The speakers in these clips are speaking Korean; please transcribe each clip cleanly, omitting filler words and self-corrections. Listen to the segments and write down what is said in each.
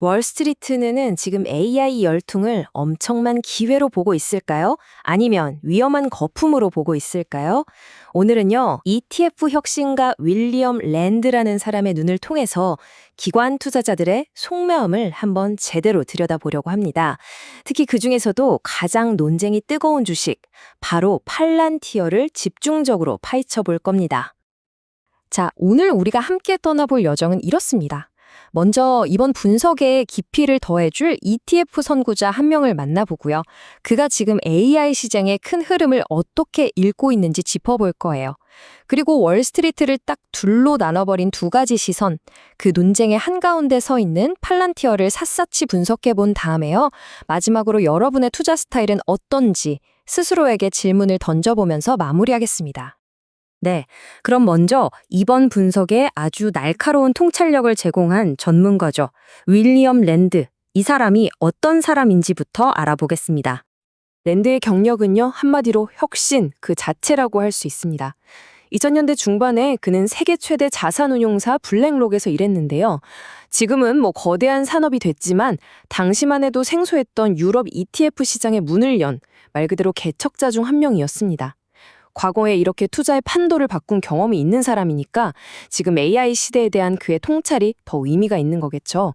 월스트리트는 지금 AI 열풍을 엄청난 기회로 보고 있을까요? 아니면 위험한 거품으로 보고 있을까요? 오늘은요, ETF 혁신가 윌리엄 랜드라는 사람의 눈을 통해서 기관 투자자들의 속마음을 한번 제대로 들여다보려고 합니다. 특히 그 중에서도 가장 논쟁이 뜨거운 주식, 바로 팔란티어를 집중적으로 파헤쳐 볼 겁니다. 자, 오늘 우리가 함께 떠나볼 여정은 이렇습니다. 먼저 이번 분석에 깊이를 더해줄 ETF 선구자 한 명을 만나보고요. 그가 지금 AI 시장의 큰 흐름을 어떻게 읽고 있는지 짚어볼 거예요. 그리고 월스트리트를 딱 둘로 나눠버린 두 가지 시선, 그 논쟁의 한가운데 서 있는 팔란티어를 샅샅이 분석해 본 다음에요. 마지막으로 여러분의 투자 스타일은 어떤지 스스로에게 질문을 던져보면서 마무리하겠습니다. 네, 그럼 먼저 이번 분석에 아주 날카로운 통찰력을 제공한 전문가죠. 윌리엄 랜드. 이 사람이 어떤 사람인지부터 알아보겠습니다. 랜드의 경력은요, 한마디로 혁신 그 자체라고 할 수 있습니다. 2000년대 중반에 그는 세계 최대 자산운용사 블랙록에서 일했는데요. 지금은 거대한 산업이 됐지만 당시만 해도 생소했던 유럽 ETF 시장의 문을 연 말 그대로 개척자 중 한 명이었습니다. 과거에 이렇게 투자의 판도를 바꾼 경험이 있는 사람이니까 지금 AI 시대에 대한 그의 통찰이 더 의미가 있는 거겠죠.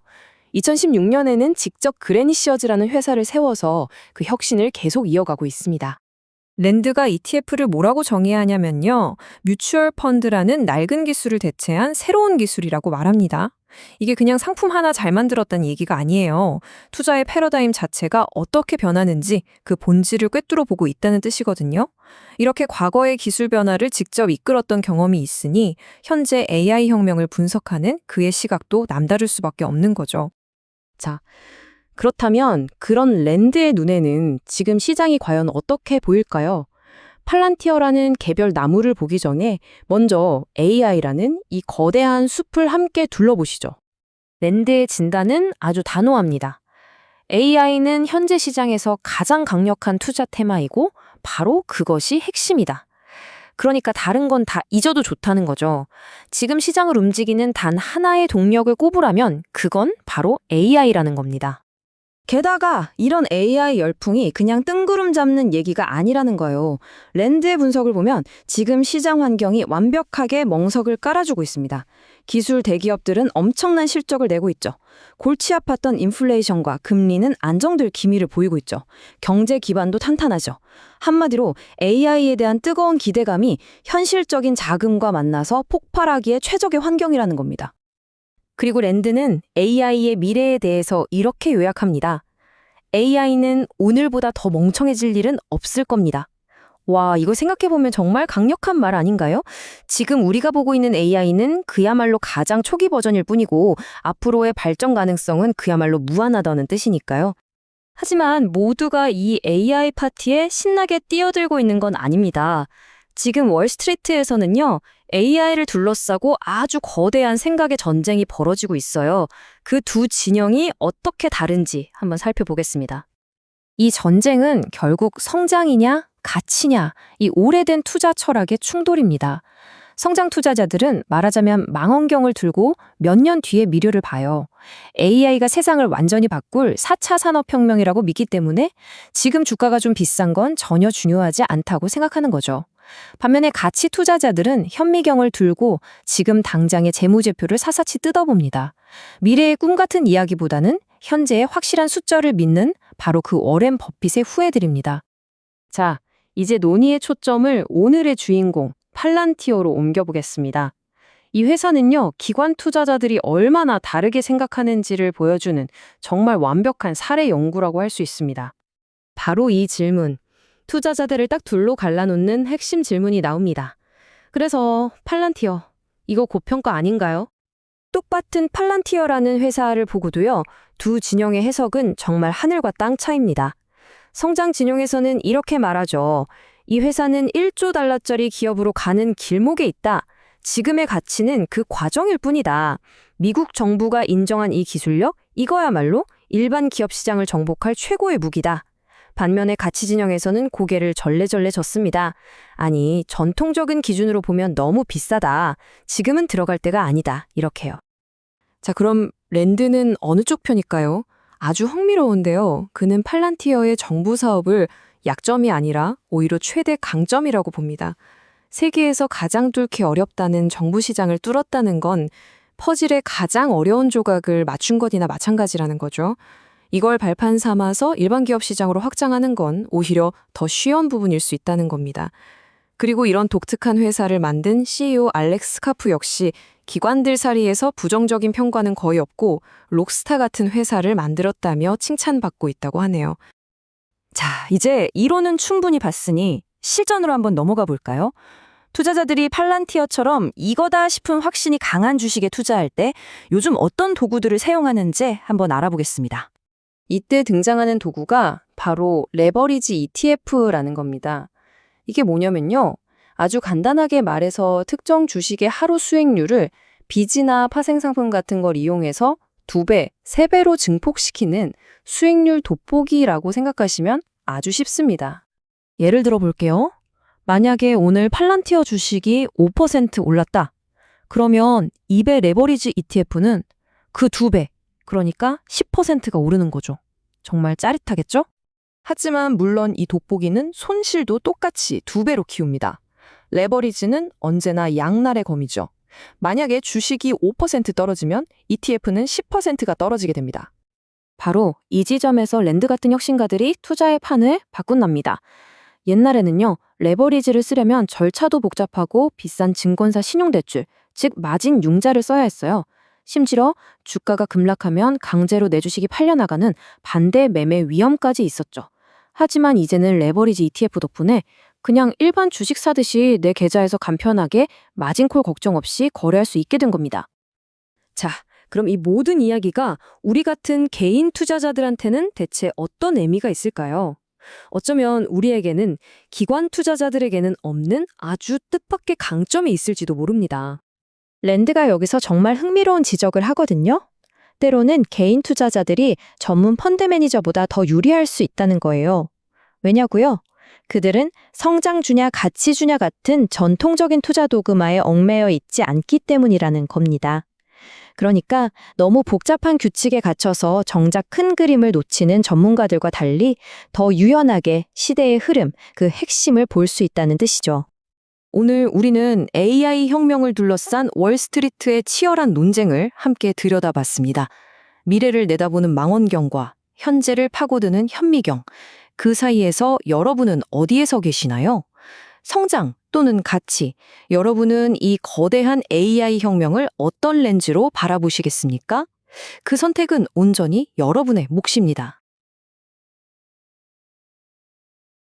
2016년에는 직접 그레니시어즈라는 회사를 세워서 그 혁신을 계속 이어가고 있습니다. 랜드가 ETF를 뭐라고 정의해야 하냐면요. 뮤추얼 펀드라는 낡은 기술을 대체한 새로운 기술이라고 말합니다. 이게 그냥 상품 하나 잘 만들었다는 얘기가 아니에요. 투자의 패러다임 자체가 어떻게 변하는지 그 본질을 꿰뚫어 보고 있다는 뜻이거든요. 이렇게 과거의 기술 변화를 직접 이끌었던 경험이 있으니 현재 AI 혁명을 분석하는 그의 시각도 남다를 수밖에 없는 거죠. 자, 그렇다면 그런 랜드의 눈에는 지금 시장이 과연 어떻게 보일까요? 팔란티어라는 개별 나무를 보기 전에 먼저 AI라는 이 거대한 숲을 함께 둘러보시죠. 랜드의 진단은 아주 단호합니다. AI는 현재 시장에서 가장 강력한 투자 테마이고 바로 그것이 핵심이다. 그러니까 다른 건 다 잊어도 좋다는 거죠. 지금 시장을 움직이는 단 하나의 동력을 꼽으라면 그건 바로 AI라는 겁니다. 게다가 이런 AI 열풍이 그냥 뜬구름 잡는 얘기가 아니라는 거예요. 랜드의 분석을 보면 지금 시장 환경이 완벽하게 멍석을 깔아주고 있습니다. 기술 대기업들은 엄청난 실적을 내고 있죠. 골치 아팠던 인플레이션과 금리는 안정될 기미를 보이고 있죠. 경제 기반도 탄탄하죠. 한마디로 AI에 대한 뜨거운 기대감이 현실적인 자금과 만나서 폭발하기에 최적의 환경이라는 겁니다. 그리고 랜드는 AI의 미래에 대해서 이렇게 요약합니다. AI는 오늘보다 더 멍청해질 일은 없을 겁니다. 와, 이거 생각해보면 정말 강력한 말 아닌가요? 지금 우리가 보고 있는 AI는 그야말로 가장 초기 버전일 뿐이고 앞으로의 발전 가능성은 그야말로 무한하다는 뜻이니까요. 하지만 모두가 이 AI 파티에 신나게 뛰어들고 있는 건 아닙니다. 지금 월스트리트에서는요, AI를 둘러싸고 아주 거대한 생각의 전쟁이 벌어지고 있어요. 그 두 진영이 어떻게 다른지 한번 살펴보겠습니다. 이 전쟁은 결국 성장이냐, 가치냐, 이 오래된 투자 철학의 충돌입니다. 성장 투자자들은 말하자면 망원경을 들고 몇 년 뒤에 미래를 봐요. AI가 세상을 완전히 바꿀 4차 산업혁명이라고 믿기 때문에 지금 주가가 좀 비싼 건 전혀 중요하지 않다고 생각하는 거죠. 반면에 가치 투자자들은 현미경을 들고 지금 당장의 재무제표를 샅샅이 뜯어봅니다. 미래의 꿈 같은 이야기보다는 현재의 확실한 숫자를 믿는 바로 그 워렌 버핏의 후예들입니다. 자, 이제 논의의 초점을 오늘의 주인공 팔란티어로 옮겨보겠습니다. 이 회사는요, 기관 투자자들이 얼마나 다르게 생각하는지를 보여주는 정말 완벽한 사례 연구라고 할 수 있습니다. 바로 이 질문. 투자자들을 딱 둘로 갈라놓는 핵심 질문이 나옵니다. 그래서 팔란티어, 이거 고평가 아닌가요? 똑같은 팔란티어라는 회사를 보고도요, 두 진영의 해석은 정말 하늘과 땅 차이입니다. 성장 진영에서는 이렇게 말하죠. 이 회사는 1조 달러짜리 기업으로 가는 길목에 있다. 지금의 가치는 그 과정일 뿐이다. 미국 정부가 인정한 이 기술력, 이거야말로 일반 기업 시장을 정복할 최고의 무기다. 반면에 가치 진영에서는 고개를 절레절레 젓습니다. 아니, 전통적인 기준으로 보면 너무 비싸다. 지금은 들어갈 때가 아니다. 이렇게요. 자, 그럼 랜드는 어느 쪽 편일까요? 아주 흥미로운데요. 그는 팔란티어의 정부 사업을 약점이 아니라 오히려 최대 강점이라고 봅니다. 세계에서 가장 뚫기 어렵다는 정부 시장을 뚫었다는 건 퍼즐의 가장 어려운 조각을 맞춘 것이나 마찬가지라는 거죠. 이걸 발판 삼아서 일반 기업 시장으로 확장하는 건 오히려 더 쉬운 부분일 수 있다는 겁니다. 그리고 이런 독특한 회사를 만든 CEO 알렉스 카프 역시 기관들 사이에서 부정적인 평가는 거의 없고 록스타 같은 회사를 만들었다며 칭찬받고 있다고 하네요. 자, 이제 이론은 충분히 봤으니 실전으로 한번 넘어가 볼까요? 투자자들이 팔란티어처럼 이거다 싶은 확신이 강한 주식에 투자할 때 요즘 어떤 도구들을 사용하는지 한번 알아보겠습니다. 이때 등장하는 도구가 바로 레버리지 ETF라는 겁니다. 이게 뭐냐면요. 아주 간단하게 말해서 특정 주식의 하루 수익률을 빚이나 파생상품 같은 걸 이용해서 2배, 3배로 증폭시키는 수익률 돋보기라고 생각하시면 아주 쉽습니다. 예를 들어 볼게요. 만약에 오늘 팔란티어 주식이 5% 올랐다. 그러면 2배 레버리지 ETF는 그 2배, 그러니까 10%가 오르는 거죠. 정말 짜릿하겠죠? 하지만 물론 이 돋보기는 손실도 똑같이 2배로 키웁니다. 레버리지는 언제나 양날의 검이죠. 만약에 주식이 5% 떨어지면 ETF는 10%가 떨어지게 됩니다. 바로 이 지점에서 랜드 같은 혁신가들이 투자의 판을 바꾼답니다. 옛날에는요, 레버리지를 쓰려면 절차도 복잡하고 비싼 증권사 신용대출, 즉 마진 융자를 써야 했어요. 심지어 주가가 급락하면 강제로 내 주식이 팔려나가는 반대 매매 위험까지 있었죠. 하지만 이제는 레버리지 ETF 덕분에 그냥 일반 주식 사듯이 내 계좌에서 간편하게 마진콜 걱정 없이 거래할 수 있게 된 겁니다. 자, 그럼 이 모든 이야기가 우리 같은 개인 투자자들한테는 대체 어떤 의미가 있을까요? 어쩌면 우리에게는 기관 투자자들에게는 없는 아주 뜻밖의 강점이 있을지도 모릅니다. 랜드가 여기서 정말 흥미로운 지적을 하거든요. 때로는 개인 투자자들이 전문 펀드 매니저보다 더 유리할 수 있다는 거예요. 왜냐고요? 그들은 성장주냐 가치주냐 같은 전통적인 투자 도그마에 얽매여 있지 않기 때문이라는 겁니다. 그러니까 너무 복잡한 규칙에 갇혀서 정작 큰 그림을 놓치는 전문가들과 달리 더 유연하게 시대의 흐름, 그 핵심을 볼 수 있다는 뜻이죠. 오늘 우리는 AI 혁명을 둘러싼 월스트리트의 치열한 논쟁을 함께 들여다봤습니다. 미래를 내다보는 망원경과 현재를 파고드는 현미경. 그 사이에서 여러분은 어디에 서 계시나요? 성장 또는 가치. 여러분은 이 거대한 AI 혁명을 어떤 렌즈로 바라보시겠습니까? 그 선택은 온전히 여러분의 몫입니다.